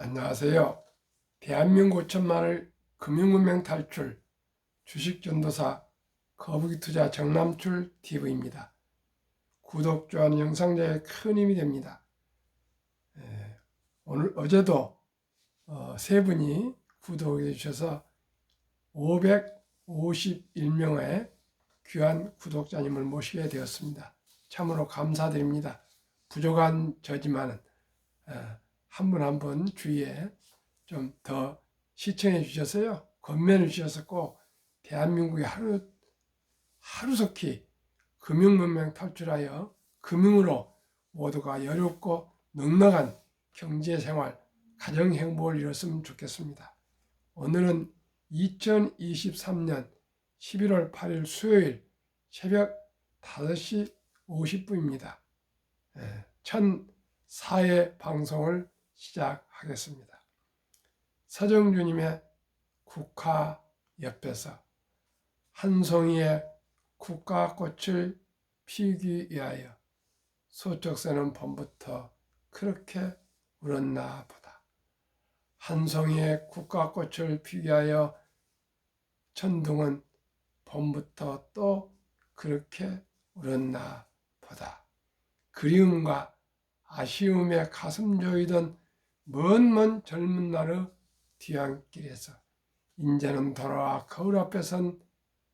안녕하세요. 대한민국 5천만을 금융문명 탈출 주식전도사 거북이투자 정남출 TV입니다. 구독, 좋아요, 영상 제에 큰 힘이 됩니다. 어제도 세 분이 구독해 주셔서 551명의 귀한 구독자님을 모시게 되었습니다. 참으로 감사드립니다. 부족한 저지만은 한 분 한 분 주위에 좀 더 시청해 주셔서요, 권면해 주셔서 꼭 대한민국이 하루속히 금융문명 탈출하여 금융으로 모두가 여롭고 넉넉한 경제생활, 가정행복을 이뤘으면 좋겠습니다. 오늘은 2023년 11월 8일 수요일 새벽 5시 50분입니다. 1004회 방송을 시작하겠습니다. 서정주님의 국화 옆에서 한 송이의 국화꽃을 피우기 위하여 소쩍새는 봄부터 그렇게 울었나 보다. 한 송이의 국화꽃을 피우기 위하여 천둥은 봄부터 또 그렇게 울었나 보다. 그리움과 아쉬움에 가슴 조이던 먼 젊은 날의 뒤안길에서 이제는 돌아와 거울 앞에 선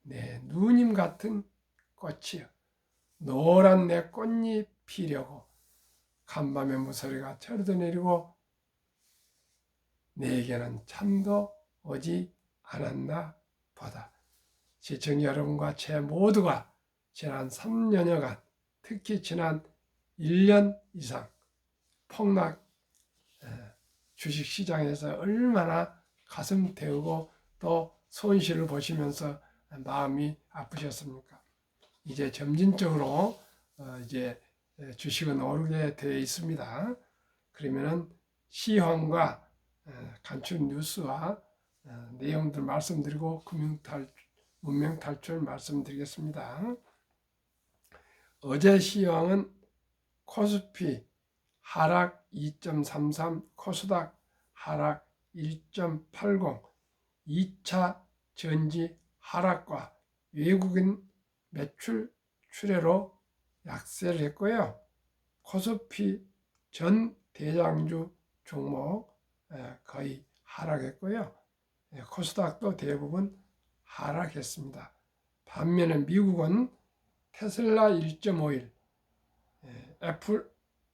내 누님 같은 꽃이여, 노란 내 꽃잎 피려고 간밤에 무소리가 저리도 내리고 내게는 잠도 오지 않았나 보다. 시청자 여러분과 제 모두가 지난 3년여간, 특히 지난 1년 이상 폭락 주식시장에서 얼마나 가슴 태우고 또 손실을 보시면서 마음이 아프셨습니까? 이제 점진적으로 이제 주식은 오르게 되어 있습니다. 그러면은 시황과 간추 뉴스와 내용들 말씀드리고 문명 탈출 말씀드리겠습니다. 어제 시황은 코스피 하락 2.33, 코스닥 하락 1.80, 2차 전지 하락과 외국인 매출 출회로 약세를 했고요. 코스피 전 대장주 종목 거의 하락했고요. 코스닥도 대부분 하락했습니다. 반면에 미국은 테슬라 1.51,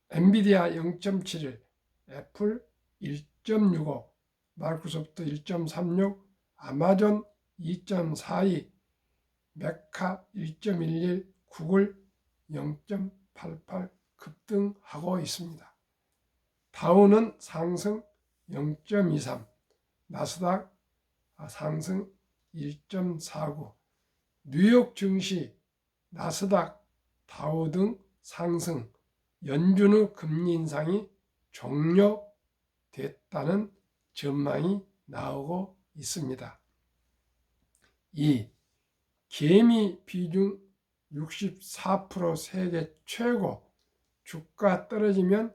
엔비디아 0.71, 애플 1.65, 마이크로소프트 1.36, 아마존 2.42, 메카 1.11, 구글 0.88 급등하고 있습니다. 다우는 상승 0.23, 나스닥 상승 1.49, 뉴욕 증시 나스닥, 다우 등 상승, 연준의 금리 인상이 종료됐다는 전망이 나오고 있습니다. 2. 개미 비중 64% 세계 최고, 주가 떨어지면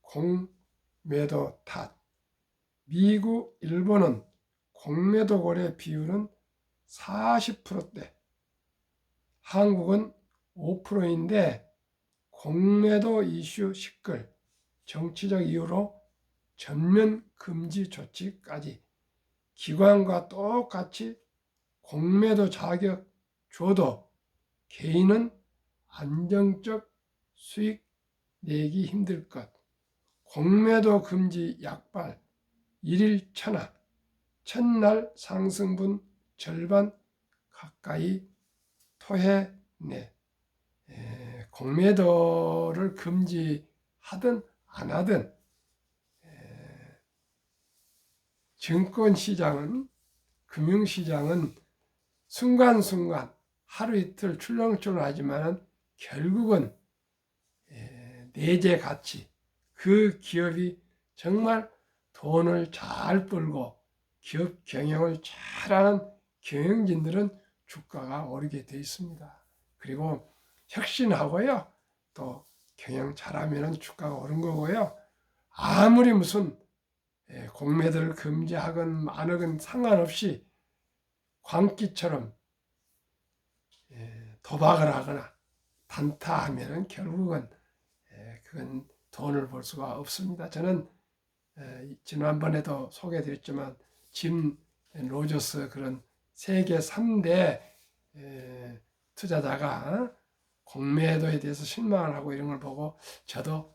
공매도 탓. 미국, 일본은 공매도 거래 비율은 40%대, 한국은 5%인데 공매도 이슈 시끌, 정치적 이유로 전면 금지 조치까지, 기관과 똑같이 공매도 자격 줘도 개인은 안정적 수익 내기 힘들 것, 공매도 금지 약발, 일일 천하, 첫날 상승분 절반 가까이 토해내. 공매도를 금지하든 안 하든 증권시장은, 금융시장은 순간순간 하루 이틀 출렁출렁하지만 결국은 내재 가치, 그 기업이 정말 돈을 잘 벌고 기업 경영을 잘하는 경영진들은 주가가 오르게 되어 있습니다. 그리고 혁신하고요, 또 경영 잘하면 주가가 오른 거고요. 아무리 무슨 공매도를 금지하건 안 하건 상관없이 광기처럼 도박을 하거나 단타하면 결국은 그건 돈을 벌 수가 없습니다. 저는 지난번에도 소개해드렸지만 짐 로저스 그런 세계 3대 투자자가 공매도에 대해서 실망을 하고 이런 걸 보고 저도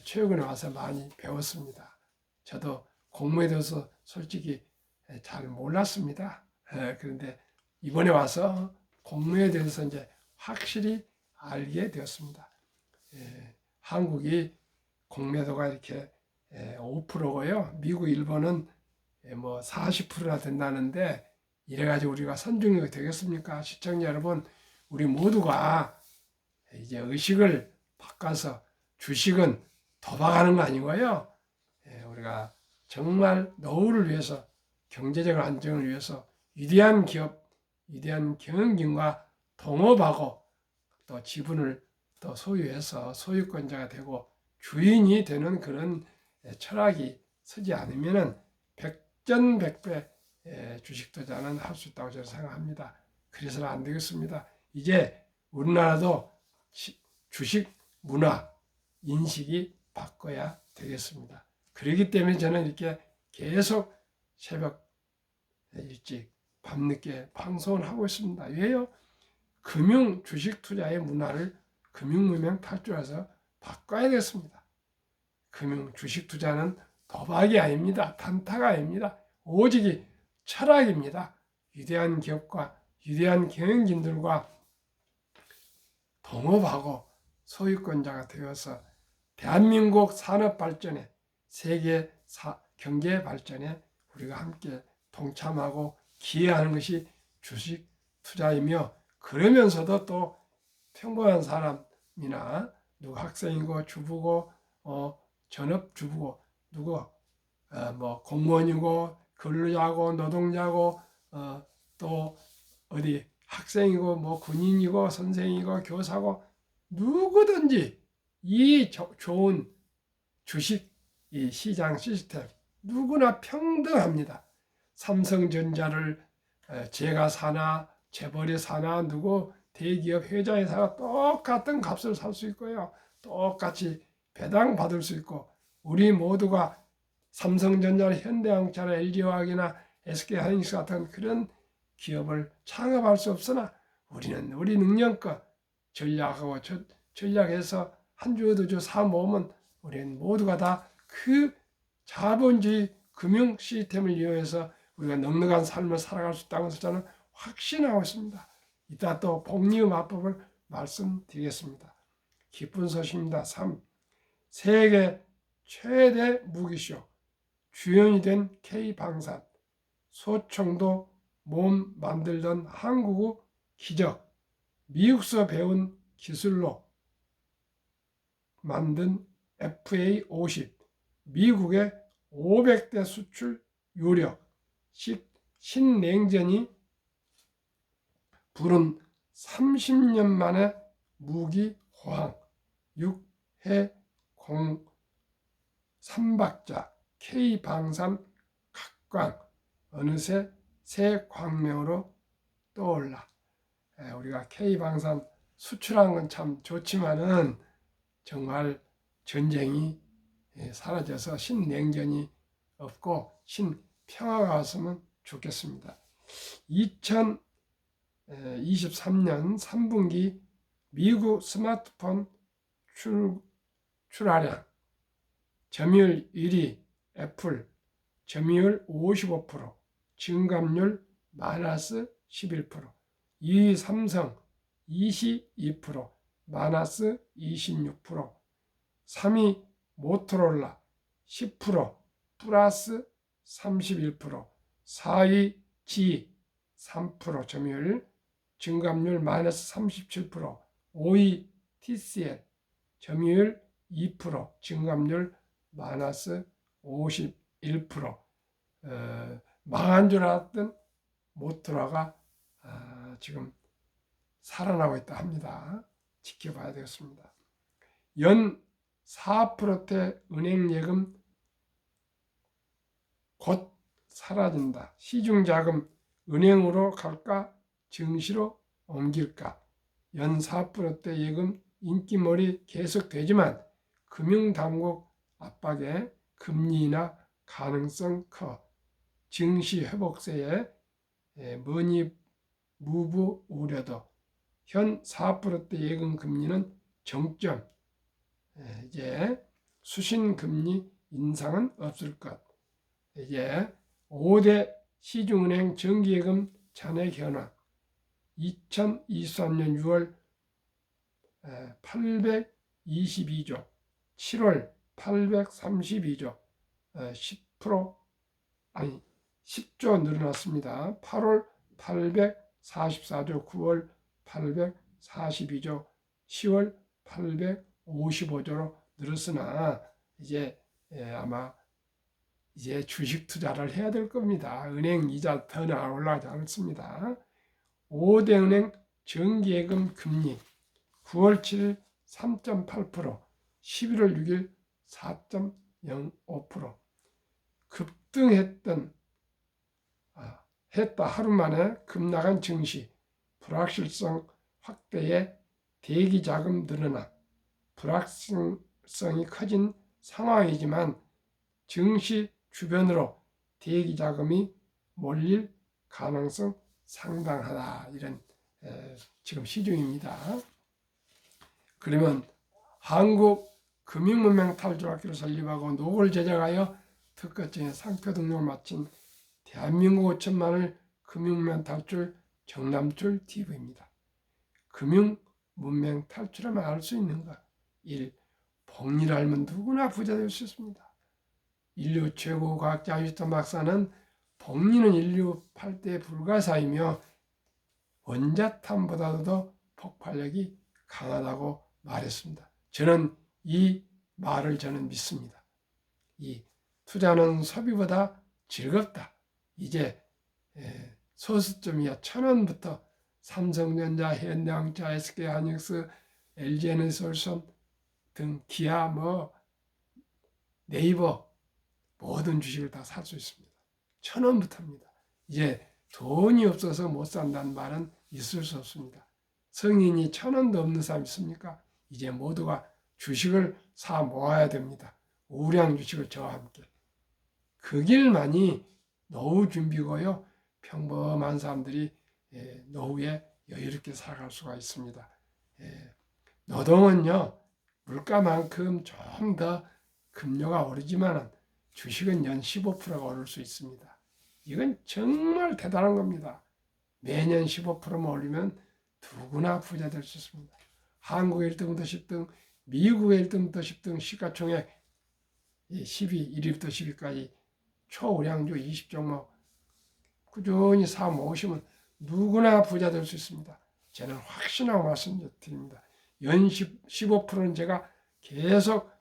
최근에 와서 많이 배웠습니다. 저도 공매도에서 솔직히 잘 몰랐습니다. 그런데 이번에 와서 공매에 대해서 이제 확실히 알게 되었습니다. 한국이 공매도가 이렇게 5%고요. 미국, 일본은 뭐 40%나 된다는데 이래가지고 우리가 선중력이 되겠습니까? 시청자 여러분, 우리 모두가 이제 의식을 바꿔서 주식은 도박하는 거 아니고요. 우리가 정말 노후를 위해서 경제적 안정을 위해서 위대한 기업, 위대한 경영진과 동업하고 또 지분을 또 소유해서 소유권자가 되고 주인이 되는 그런 철학이 서지 않으면은 백전백배 주식 투자는 할 수 있다고 저는 생각합니다. 그래서는 안 되겠습니다. 이제 우리나라도 주식 문화 인식이 바꿔야 되겠습니다. 그렇기 때문에 저는 이렇게 계속 새벽 일찍 밤늦게 방송을 하고 있습니다. 왜요? 금융 주식 투자의 문화를 금융문명 탈출해서 바꿔야 되겠습니다. 금융 주식 투자는 도박이 아닙니다. 단타가 아닙니다. 오직 철학입니다. 위대한 기업과 위대한 경영진들과 동업하고 소유권자가 되어서 대한민국 산업 발전에 세계 경제 발전에 우리가 함께 동참하고 기여하는 것이 주식 투자이며 그러면서도 또 평범한 사람이나 누구 학생이고 주부고 전업주부고 누구 뭐 공무원이고 근로자고 노동자고 또 어디 학생이고 뭐 군인이고 선생이고 교사고 누구든지 이 좋은 주식 이 시장 시스템 누구나 평등합니다. 삼성전자를 제가 사나 재벌이 사나 누구 대기업 회장이 사나 똑같은 값을 살 수 있고요. 똑같이 배당 받을 수 있고 우리 모두가 삼성전자, 현대자동차, LG화학이나 SK하이닉스 같은 그런 기업을 창업할 수 없으나 우리는 우리 능력껏 전략하고 전략해서 한 주, 두 주 사 모으면 우리는 모두가 다 그 자본주의 금융 시스템을 이용해서 우리가 넉넉한 삶을 살아갈 수 있다는 것을 저는 확신하고 있습니다. 이따 또 복리의 마법을 말씀드리겠습니다. 기쁜 소식입니다. 3. 세계 최대 무기쇼 주연이 된 K방산 소총도 몸 만들던 한국의 기적 미국서 배운 기술로 만든 FA50 미국의 500대 수출 요력 신냉전이 부른 30년 만에 무기 호황 6해 공 3박자 K방산 각광 어느새 새 광명으로 떠올라. 우리가 K방산 수출한 건 참 좋지만은 정말 전쟁이 사라져서 신냉전이 없고 신평화가 왔으면 좋겠습니다. 2023년 3분기 미국 스마트폰 출하량 점유율 1위 애플 점유율 55% 증감률 마이너스 11% 2위 삼성 22% 마이너스 26% 3위 모토로라 10% 플러스 31% 4위 G 3% 점유율 증감률 마이너스 37% 5위 TCL 점유율 2% 증감률 마이너스 51% 망한 줄 알았던 모토라가 지금 살아나고 있다 합니다. 지켜봐야 되겠습니다. 연 4%대 은행 예금 곧 사라진다. 시중자금 은행으로 갈까 증시로 옮길까. 연 4%대 예금 인기몰이 계속되지만 금융당국 압박에 금리 인하 가능성 커. 증시 회복세에 머니 무브 우려도. 현 4%대 예금 금리는 정점. 이제 수신금리 인상은 없을 것. 이제 5대 시중은행 정기예금 잔액 현황. 2023년 6월 822조, 7월 832조, 10% 아니 10조 늘어났습니다. 8월 844조, 9월 842조, 10월 855조로 늘었으나 이제 아마 이제 주식 투자를 해야 될 겁니다. 은행 이자 더 올라가지 않습니다. 5대 은행 정기예금 금리 9월 7일 3.8%, 11월 6일 4.05%. 급등했다 하루 만에 급락한 증시, 불확실성 확대에 대기 자금 늘어나 불확실성이 커진 상황이지만 증시 주변으로 대기 자금이 몰릴 가능성 상당하다. 이런 지금 시중입니다. 그러면 한국 금융문명 탈출학교를 설립하고 노고를 제작하여 특허증에 상표 등록을 마친 대한민국 5천만을 금융문명 탈출 정남출 TV입니다. 금융문명 탈출하면 알 수 있는 것. 1. 복리를 알면 누구나 부자 될 수 있습니다. 인류 최고 과학자 아인슈타인 박사는 복리는 인류 8대 불가사이며 원자탄보다도 폭발력이 강하다고 말했습니다. 저는 이 말을 믿습니다. 이 투자는 소비보다 즐겁다. 이제 소수점이야 1,000원부터 삼성전자, 현대자동차, SK하이닉스, LG에너지솔루션 등 기아, 네이버 모든 주식을 다 살 수 있습니다. 1,000원부터입니다. 이제 돈이 없어서 못 산다는 말은 있을 수 없습니다. 성인이 1,000원도 없는 사람 있습니까? 이제 모두가 주식을 사 모아야 됩니다. 우량 주식을 저와 함께. 그 길만이 노후 준비고요. 평범한 사람들이 노후에 여유롭게 살아갈 수가 있습니다. 노동은요, 물가만큼 좀 더 급료가 오르지만 주식은 연 15%가 오를 수 있습니다. 이건 정말 대단한 겁니다. 매년 15%만 올리면 누구나 부자 될 수 있습니다. 한국의 1등부터 10등, 미국의 1등부터 10등 시가총액 10위, 1위부터 10위까지 초우량주 20종목 꾸준히 사 모으시면 누구나 부자 될 수 있습니다. 저는 확신하고 말씀드립니다. 연 15%는 제가 계속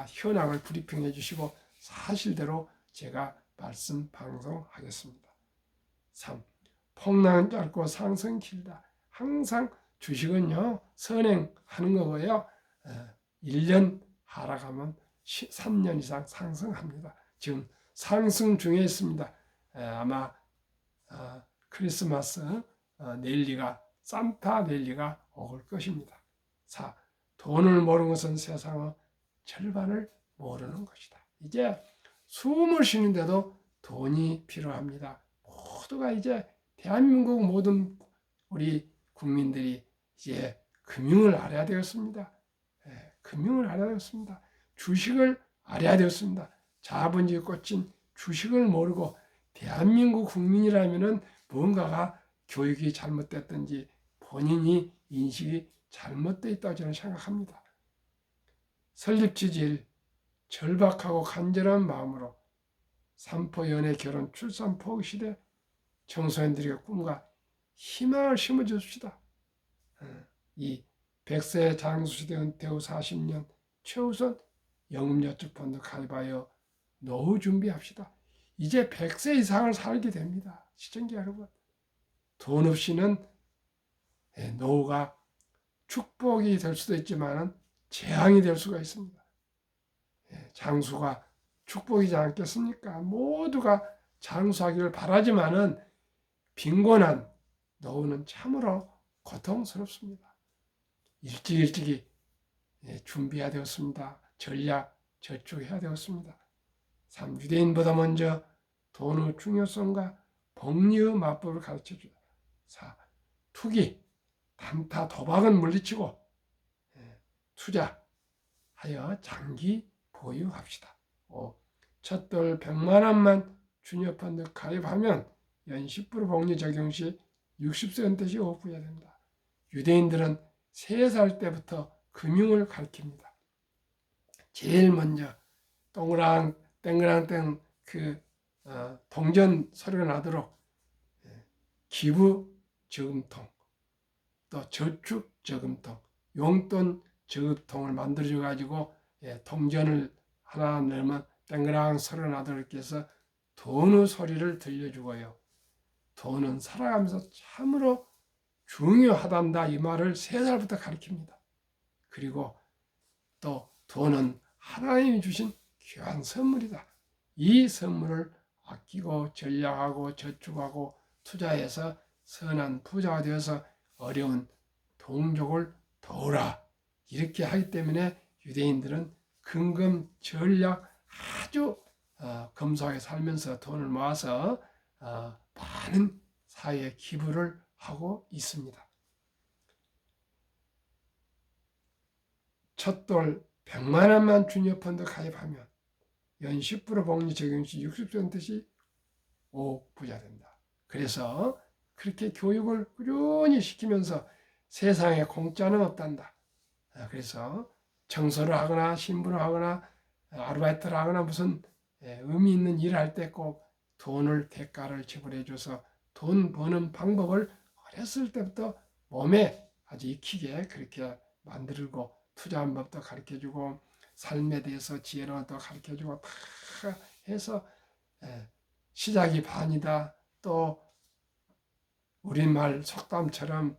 현황을 브리핑해 주시고 사실대로 제가 말씀 방송하겠습니다. 3. 폭락은 짧고 상승 길다. 항상 주식은요, 선행하는 거고요. 1년 하락하면 3년 이상 상승합니다. 지금 상승 중에 있습니다. 아마 크리스마스 산타 넬리가 올 것입니다. 4. 돈을 모르는 것은 세상의 절반을 모르는 것이다. 이제 숨을 쉬는데도 돈이 필요합니다. 모두가 이제 대한민국 모든 우리 국민들이 이제 금융을 알아야 되었습니다. 금융을 알아야 되었습니다. 주식을 알아야 되었습니다. 자본주의에 꽂힌 주식을 모르고 대한민국 국민이라면은 뭔가가 교육이 잘못됐든지 본인이 인식이 잘못되어 있다고 저는 생각합니다. 설립 취지일 절박하고 간절한 마음으로 삼포 연애 결혼 출산 포기 시대 청소년들에게 꿈과 희망을 심어줍시다. 이 100세 장수시대 은퇴 후 40년 최우선 영음저축펀드 가입하여 노후 준비합시다. 이제 100세 이상을 살게 됩니다. 시청자 여러분. 돈 없이는 노후가 축복이 될 수도 있지만 재앙이 될 수가 있습니다. 장수가 축복이지 않겠습니까? 모두가 장수하기를 바라지만은 빈곤한 노후는 참으로 고통스럽습니다. 일찍이 준비해야 되었습니다. 전략 저축해야 되었습니다. 유대인보다 먼저 돈의 중요성과 복리의 마법을 가르쳐주다. 4. 투기, 단타, 도박은 물리치고 투자하여 장기 보유합시다. 5. 첫돌 100만 원만 주녀펀드 가입하면 연 10% 복리 적용 시 60세 은퇴 시 5% 부여야 된다. 유대인들은 3살 때부터 금융을 가르칩니다. 제일 먼저 땡그랑땡 동전 소리가 나도록 기부 저금통, 또 저축 저금통, 용돈 저금통을 만들어줘 가지고 동전을 하나 넣으면 땡그랑 소리가 나도록 이렇게 해서 돈의 소리를 들려주고요. 돈은 살아가면서 참으로 중요하단다 이 말을 3살부터 가르칩니다. 그리고 또 돈은 하나님이 주신 귀한 선물이다. 이 선물을 아끼고 전략하고 저축하고 투자해서 선한 부자가 되어서 어려운 동족을 도우라. 이렇게 하기 때문에 유대인들은 근검 전략 아주 검소하게 살면서 돈을 모아서 많은 사회에 기부를 하고 있습니다. 첫돌 100만 원만 주녀펀드 가입하면 연 10% 복리 적용 시 60%씩 5 부자 된다. 그래서 그렇게 교육을 꾸준히 시키면서 세상에 공짜는 없단다. 그래서 청소를 하거나 신부를 하거나 아르바이트를 하거나 무슨 의미 있는 일을 할 때 꼭 돈을 대가를 지불해줘서 돈 버는 방법을 어렸을 때부터 몸에 아주 익히게 그렇게 만들고 투자하는 법도 가르쳐주고 삶에 대해서 지혜로운 것도 가르쳐주고 다 해서 시작이 반이다. 또 우리말 속담처럼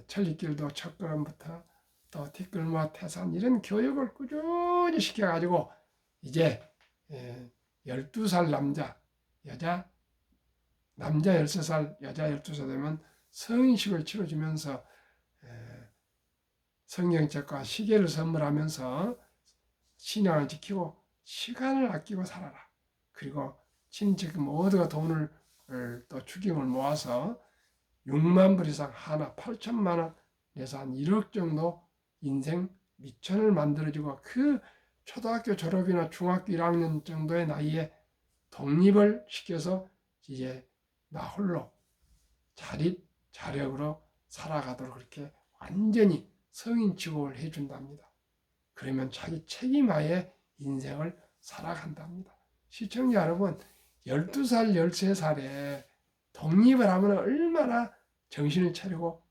천리길도 첫걸음부터 또 뒷걸음과 태산 이런 교육을 꾸준히 시켜가지고 이제 12살 남자 13살, 여자 12살 되면 성인식을 치러주면서 성경책과 시계를 선물하면서 신앙을 지키고 시간을 아끼고 살아라. 그리고 친척 모두가 돈을 또 축의금을 모아서 6만 불 이상 하나 8천만 원 내서 한 1억 정도 인생 미천을 만들어주고 그 초등학교 졸업이나 중학교 1학년 정도의 나이에 독립을 시켜서 이제 나 홀로 자립, 자력으로 살아가도록 그렇게 완전히 성인 취급을 해준답니다. 그러면 자기 책임하에 인생을 살아간답니다. 시청자 여러분, 12살, 13살에 독립을 하면 얼마나 정신을 차리고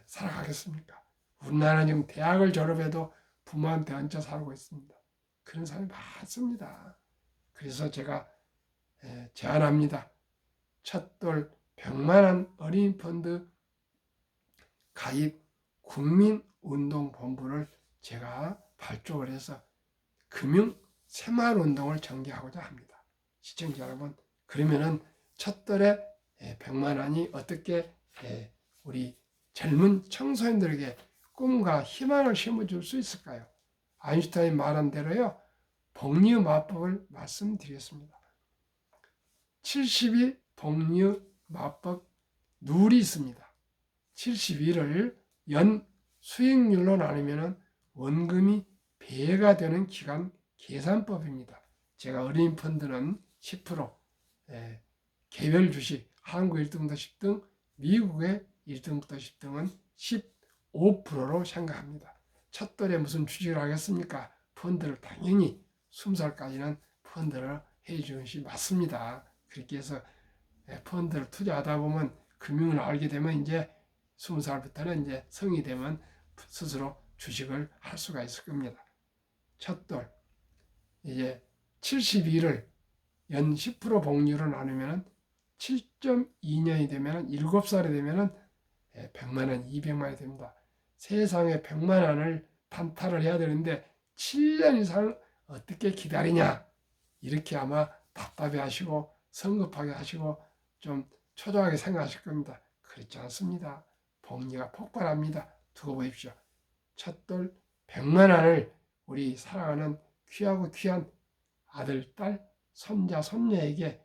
살아가겠습니까? 우리나라는 지금 대학을 졸업해도 부모한테 얹혀 살고 있습니다. 그런 사람이 많습니다. 그래서 제가 제안합니다. 첫돌 100만 원 어린이 펀드 가입 국민운동본부를 제가 발족을 해서 금융 새마을운동을 전개하고자 합니다. 시청자 여러분, 그러면은 첫돌에 100만 원이 어떻게 우리 젊은 청소년들에게 꿈과 희망을 심어줄 수 있을까요? 아인슈타인 말한 대로요, 복리의 마법을 말씀드리겠습니다. 72 복리의 마법 룰이 있습니다. 72를 연 수익률로 나누면 원금이 배가 되는 기간 계산법입니다. 제가 어린이 펀드는 10%, 개별 주식, 한국 1등부터 10등, 미국의 1등부터 10등은 15%로 생각합니다. 첫돌에 무슨 주식을 하겠습니까? 펀드를 당연히 20살까지는 펀드를 해주는 것이 맞습니다. 그렇게 해서 펀드를 투자하다 보면 금융을 알게 되면 이제 20살부터는 이제 성이 되면 스스로 주식을 할 수가 있을 겁니다. 첫돌 이제 72를 연 10% 복리로 나누면 7.2년이 되면 7살이 되면 100만 원, 200만 원이 됩니다. 세상에 100만 원을 단타를 해야 되는데 7년 이상 어떻게 기다리냐 이렇게 아마 답답해 하시고 성급하게 하시고 좀 초조하게 생각하실 겁니다. 그렇지 않습니다. 복리가 폭발합니다. 두고 보십시오. 첫돌 100만 원을 우리 사랑하는 귀하고 귀한 아들, 딸, 손자, 손녀에게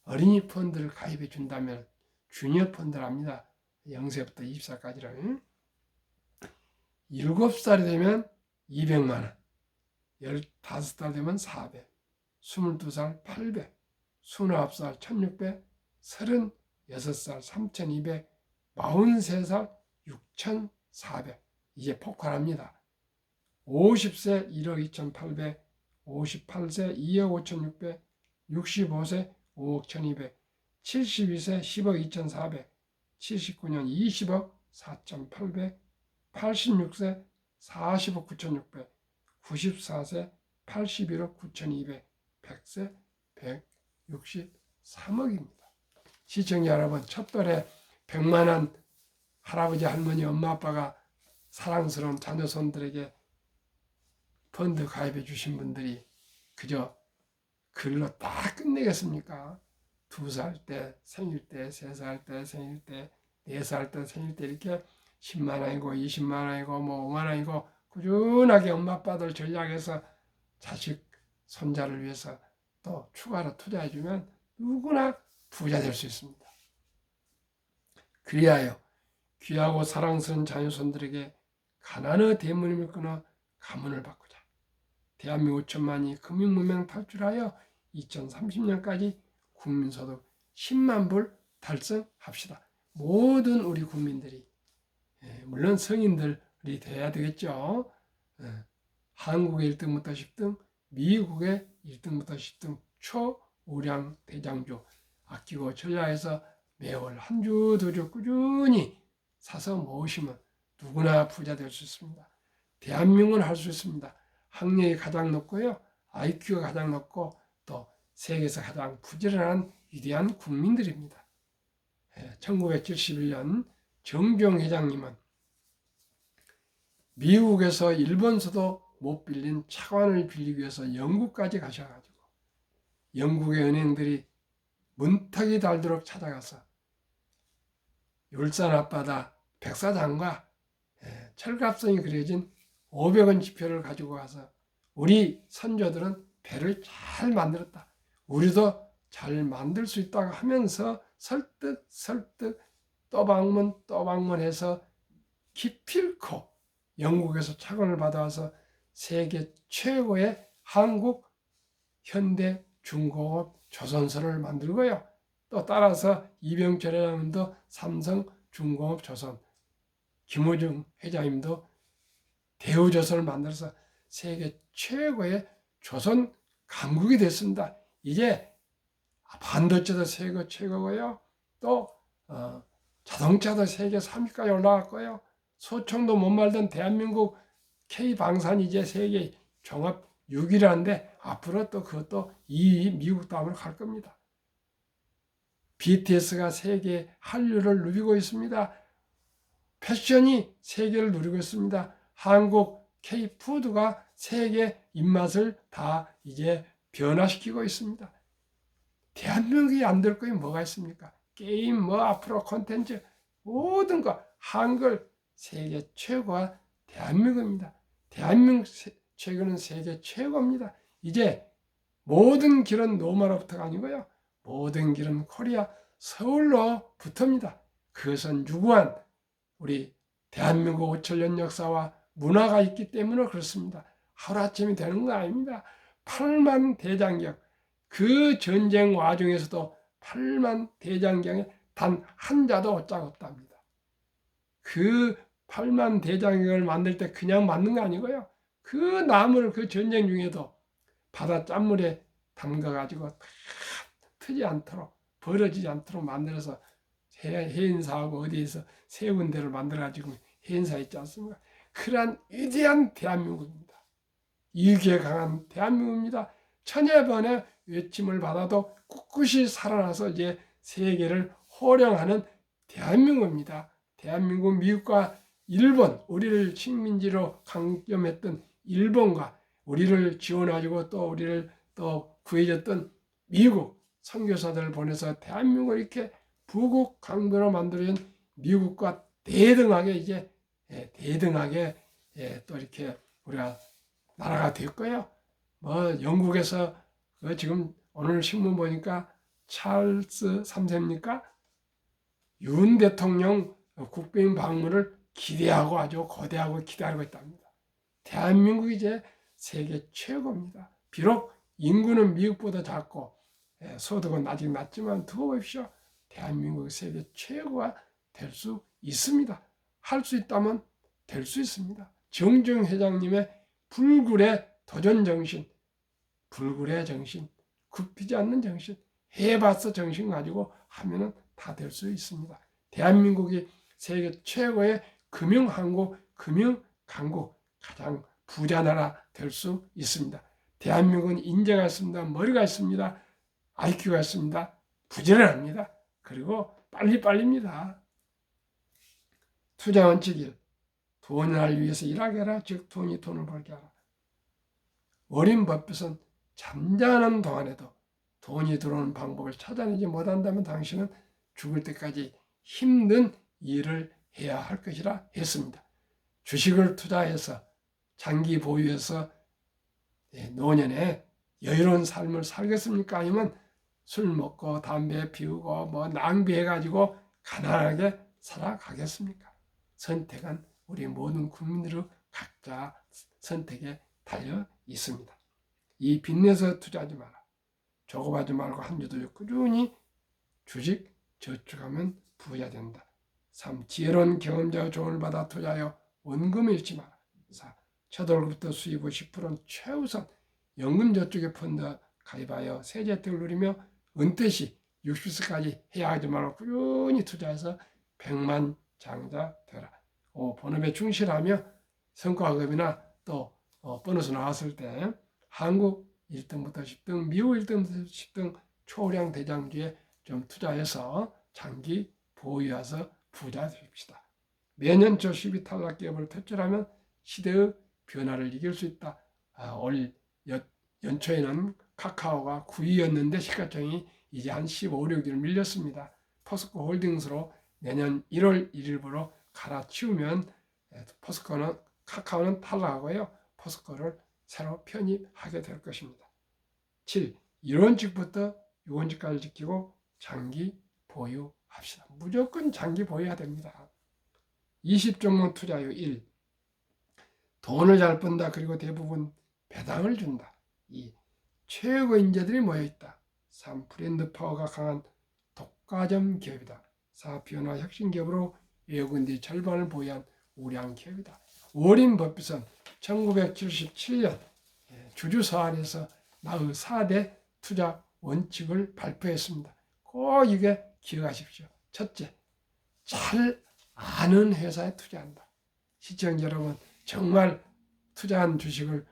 어린이 펀드를 가입해 준다면 주니어 펀드랍니다. 0세부터 20살까지를 7살이 되면 200만 원, 15살 되면 400, 22살 800, 29살 1600, 36살 3200, 43살 6400 이제 폭발합니다. 50세 1억 2800, 58세 2억 5600, 65세 5억 1200, 72세 10억 2400, 79년 20억 4800, 86세 40억 9600, 94세 81억 9200, 100세 163억입니다. 시청자 여러분, 첫돌에 100만 원 할아버지, 할머니, 엄마, 아빠가 사랑스러운 자녀손들에게 펀드 가입해 주신 분들이 그저 글로 다 끝내겠습니까? 2살 때, 생일 때, 3살 때, 생일 때, 4살 때, 생일 때 이렇게 10만 원이고 20만 원이고 뭐 5만 원이고 꾸준하게 엄마 아빠들 전략해서 자식, 손자를 위해서 또 추가로 투자해 주면 누구나 부자 될 수 있습니다. 그리하여 귀하고 사랑스러운 자녀손들에게 가난의 대문을 끊어 가문을 바꾸자. 대한민국 5천만이 금융무명 탈출하여 2030년까지 국민소득 10만 불 달성합시다. 모든 우리 국민들이, 물론 성인들이 돼야 되겠죠. 한국의 1등부터 10등, 미국의 1등부터 10등 초우량 대장주 아끼고 전략해서 매월 한 주, 2주 꾸준히 사서 모으시면 누구나 부자 될 수 있습니다. 대한민국은 할 수 있습니다. 학력이 가장 높고요. IQ가 가장 높고 또 세계에서 가장 부지런한 위대한 국민들입니다. 1971년 정주영 회장님은 미국에서 일본서도 못 빌린 차관을 빌리기 위해서 영국까지 가셔가지고 영국의 은행들이 문턱이 닳도록 찾아가서 울산 앞바다 백사장과 철갑성이 그려진 500원 지표를 가지고 가서 우리 선조들은 배를 잘 만들었다. 우리도 잘 만들 수 있다고 하면서 설득 또방문해서 기필코 영국에서 착언을 받아와서 세계 최고의 한국 현대 중공업 조선소를 만들고요. 또 따라서 이병철 회장님도 삼성 중공업 조선, 김호중 회장님도 대우조선을 만들어서 세계 최고의 조선 강국이 됐습니다. 이제 반도체도 세계 최고고요. 또 자동차도 세계 3위까지 올라갔고요. 소총도 못 말던 대한민국 K방산이 이제 세계 종합 6위라는데 앞으로 또 그것도 2위 미국 다음으로 갈 겁니다. BTS가 세계 한류를 누리고 있습니다. 패션이 세계를 누리고 있습니다. 한국 K푸드가 세계 입맛을 다 이제 변화시키고 있습니다. 대한민국이 안 될 거에 뭐가 있습니까? 게임, 앞으로 콘텐츠, 모든 거, 한글, 세계 최고가 대한민국입니다. 대한민국 최고는 세계 최고입니다. 이제 모든 길은 노마로부터가 아니고요. 모든 길은 코리아, 서울로 붙습니다. 그것은 유구한 우리 대한민국 5천년 역사와 문화가 있기 때문에 그렇습니다. 하루아침이 되는 건 아닙니다. 8만 대장경, 그 전쟁 와중에서도 8만 대장경에 단 한 자도 어짝 없답니다. 그 8만 대장경을 만들 때 그냥 만든 거 아니고요. 그 나무를 그 전쟁 중에도 바다 짠물에 담가가지고 트지 않도록, 벌어지지 않도록 만들어서 해인사하고 어디에서 세 군데를 만들어가지고 해인사했지 않습니까? 그러한 위대한 대한민국입니다. 이기에 강한 대한민국입니다. 천여 번의 외침을 받아도 꿋꿋이 살아나서 이제 세계를 호령하는 대한민국입니다. 대한민국, 미국과 일본, 우리를 식민지로 강점했던 일본과 우리를 지원해주고 또 우리를 또 구해줬던 미국 선교사들을 보내서 대한민국을 이렇게 부국 강도로 만들어준 미국과 대등하게 이제 대등하게 또 이렇게 우리가 나라가 됐고요. 뭐 영국에서 지금 오늘 신문 보니까 찰스 3세입니까? 윤 대통령 국빈 방문을 기대하고 아주 거대하고 기대하고 있답니다. 대한민국이 이제 세계 최고입니다. 비록 인구는 미국보다 작고 소득은 아직 낮지만 두고 보십시오. 대한민국 세계 최고가 될 수 있습니다. 할 수 있다면 될 수 있습니다. 정주영 회장님의 불굴의 도전 정신, 불굴의 정신, 굽히지 않는 정신, 해봤어 정신 가지고 하면은 다 될 수 있습니다. 대한민국이 세계 최고의 금융항구, 금융강국, 가장 부자 나라 될 수 있습니다. 대한민국은 인재가 있습니다. 머리가 있습니다. IQ가 있습니다. 부지런합니다. 그리고 빨리빨리입니다. 투자 원칙 1. 돈을 위해서 일하게 하라. 즉 돈이 돈을 벌게 하라. 워렌 버핏은 잠자는 동안에도 돈이 들어오는 방법을 찾아내지 못한다면 당신은 죽을 때까지 힘든 일을 해야 할 것이라 했습니다. 주식을 투자해서 장기 보유해서 노년에 여유로운 삶을 살겠습니까? 아니면 술 먹고 담배 피우고 뭐 낭비해가지고 가난하게 살아가겠습니까? 선택은 우리 모든 국민들의 각자 선택에 달려 있습니다. 이 빚내서 투자하지 마라. 조급하지 말고 한 주도 꾸준히 주식 저축하면 부자 된다. 3. 지혜로운 경험자의 조언을 받아 투자하여 원금을 잃지 마라. 4. 첫 월급부터 수입의 10%는 최우선 연금저축에 펀드 가입하여 세제 혜택을 누리며 은퇴 시 60세까지 해야 하지 말고 꾸준히 투자해서 백만장자 되라. 5. 본업에 충실하며 성과급이나 또 보너스 나왔을 때 한국 1등부터 10등, 미국 1등부터 10등 초량 대장주에 좀 투자해서 장기 보유해서 부자 됩시다. 매년 저 12 탈락 기업을 퇴출하면 시대의 변화를 이길 수 있다. 올 연초에는 카카오가 9위였는데 시가총이 이제 한 15, 16위로 밀렸습니다. 포스코 홀딩스로 내년 1월 1일부로 갈아치우면 카카오는 탈락하고요. 포스코를 새로 편입하게 될 것입니다. 7. 1원칙부터 6원칙까지 지키고 장기 보유합시다. 무조건 장기 보유해야 됩니다. 20종목 투자율 1. 돈을 잘 번다. 그리고 대부분 배당을 준다. 2. 최고 인재들이 모여있다. 3. 브랜드 파워가 강한 독과점 기업이다. 4. 변화 혁신 기업으로 외국인들이 절반을 보유한 우량 기업이다. 워렌 버핏은 1977년 주주서한에서 나의 4대 투자 원칙을 발표했습니다. 꼭 이게 기억하십시오. 첫째, 잘 아는 회사에 투자한다. 시청자 여러분, 정말 투자한 주식을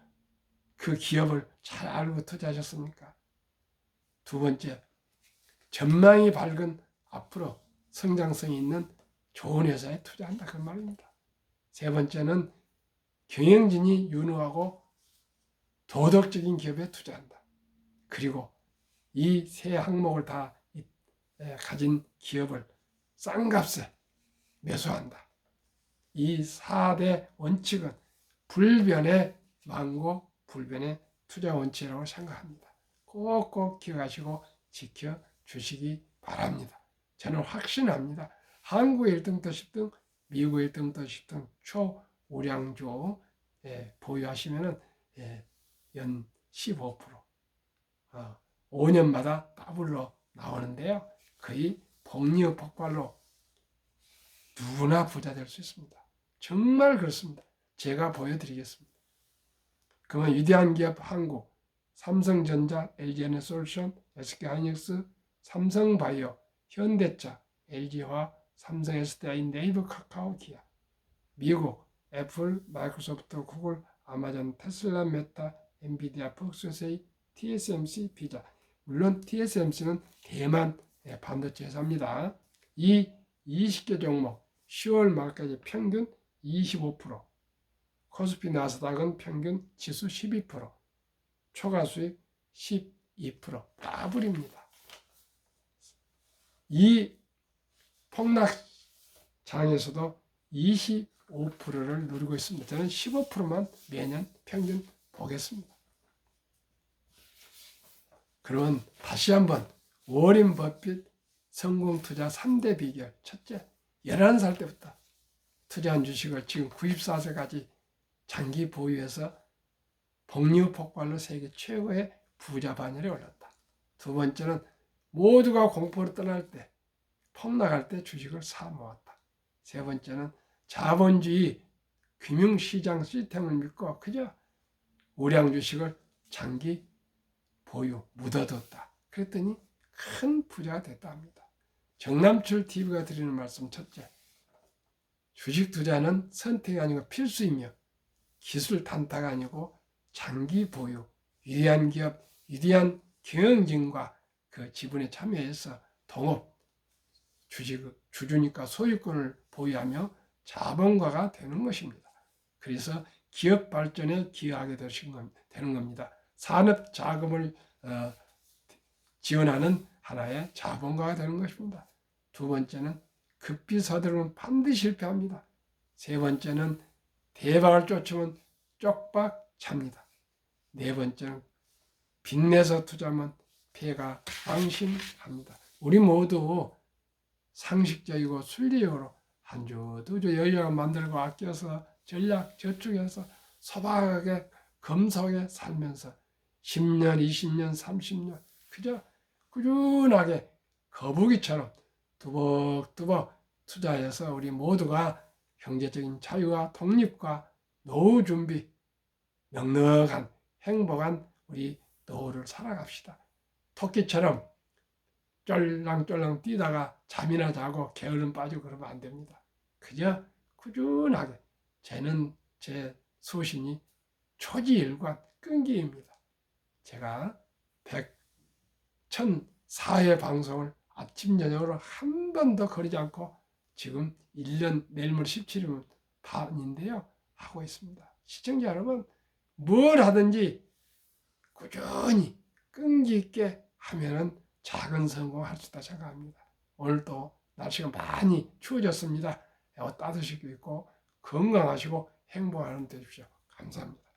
그 기업을 잘 알고 투자하셨습니까? 두 번째, 전망이 밝은 앞으로 성장성이 있는 좋은 회사에 투자한다. 그 말입니다. 세 번째는 경영진이 유능하고 도덕적인 기업에 투자한다. 그리고 이 세 항목을 다 가진 기업을 싼 값에 매수한다. 이 4대 원칙은 불변의 망고 불변의 투자 원칙이라고 생각합니다. 꼭꼭 기억하시고 지켜주시기 바랍니다. 저는 확신합니다. 한국 1등부터 10등, 미국 1등부터 10등 초우량주 보유하시면 연 15%, 5년마다 더블로 나오는데요. 거의 복리의 폭발로 누구나 부자 될 수 있습니다. 정말 그렇습니다. 제가 보여드리겠습니다. 그러면 위대한 기업 한국, 삼성전자, LG에너솔루션, SK하이닉스, 삼성바이오, 현대차, LG화학, 삼성 SDI, 네이버, 카카오, 기아. 미국, 애플, 마이크로소프트, 구글, 아마존, 테슬라, 메타, 엔비디아, 폭스세이, TSMC, 피자. 물론 TSMC는 대만 반도체 회사입니다. 이 20개 종목 10월 말까지 평균 25%, 코스피 나스닥은 평균 지수 12%, 초과 수익 12%, 더블입니다. 이 폭락장에서도 25%를 누리고 있습니다. 저는 15%만 매년 평균 보겠습니다. 그러면 다시 한번 워렌 버핏 성공 투자 3대 비결. 첫째, 11살 때부터 투자한 주식을 지금 94세까지 장기 보유해서 복류 폭발로 세계 최고의 부자 반열에 올랐다. 두 번째는 모두가 공포로 떠날 때, 폭락할 때 주식을 사 모았다. 세 번째는 자본주의 금융시장 시스템을 믿고 그저 우량 주식을 장기 보유, 묻어뒀다. 그랬더니 큰 부자가 됐다 합니다. 정남출 TV가 드리는 말씀 첫째, 주식 투자는 선택이 아니고 필수이며 기술 단타가 아니고 장기 보유, 위대한 기업, 위대한 경영진과 그 지분에 참여해서 동업, 주주니까 소유권을 보유하며 자본가가 되는 것입니다. 그래서 기업 발전에 기여하게 되는 겁니다. 산업 자금을 지원하는 하나의 자본가가 되는 것입니다. 두 번째는 급비 서두르면 반드시 실패합니다. 세 번째는 대박을 쫓으면 쪽박 찹니다. 네 번째는 빚내서 투자하면 피해가 방심합니다. 우리 모두 상식적이고 순리적으로 한 주, 두 주 여유를 만들고 아껴서 전략 저축해서 소박하게 검소하게 살면서 10년, 20년, 30년 그저 꾸준하게 거북이처럼 두벅두벅 투자해서 우리 모두가 경제적인 자유와 독립과 노후 준비, 넉넉한 행복한 우리 노후를 살아갑시다. 토끼처럼 쫄랑쫄랑 뛰다가 잠이나 자고 게으름 빠지고 그러면 안 됩니다. 그저 꾸준하게 제 소신이 초지일관 끈기입니다. 제가 1004회 방송을 아침 저녁으로 한 번도 거리지 않고 지금 1년 내일 모레 17일 반인데요. 하고 있습니다. 시청자 여러분 뭘 하든지 꾸준히 끈기 있게 하면은 작은 성공할 수 있다 생각합니다. 오늘도 날씨가 많이 추워졌습니다. 옷 따뜻히 입고 건강하시고 행복한 하루 되십시오. 감사합니다.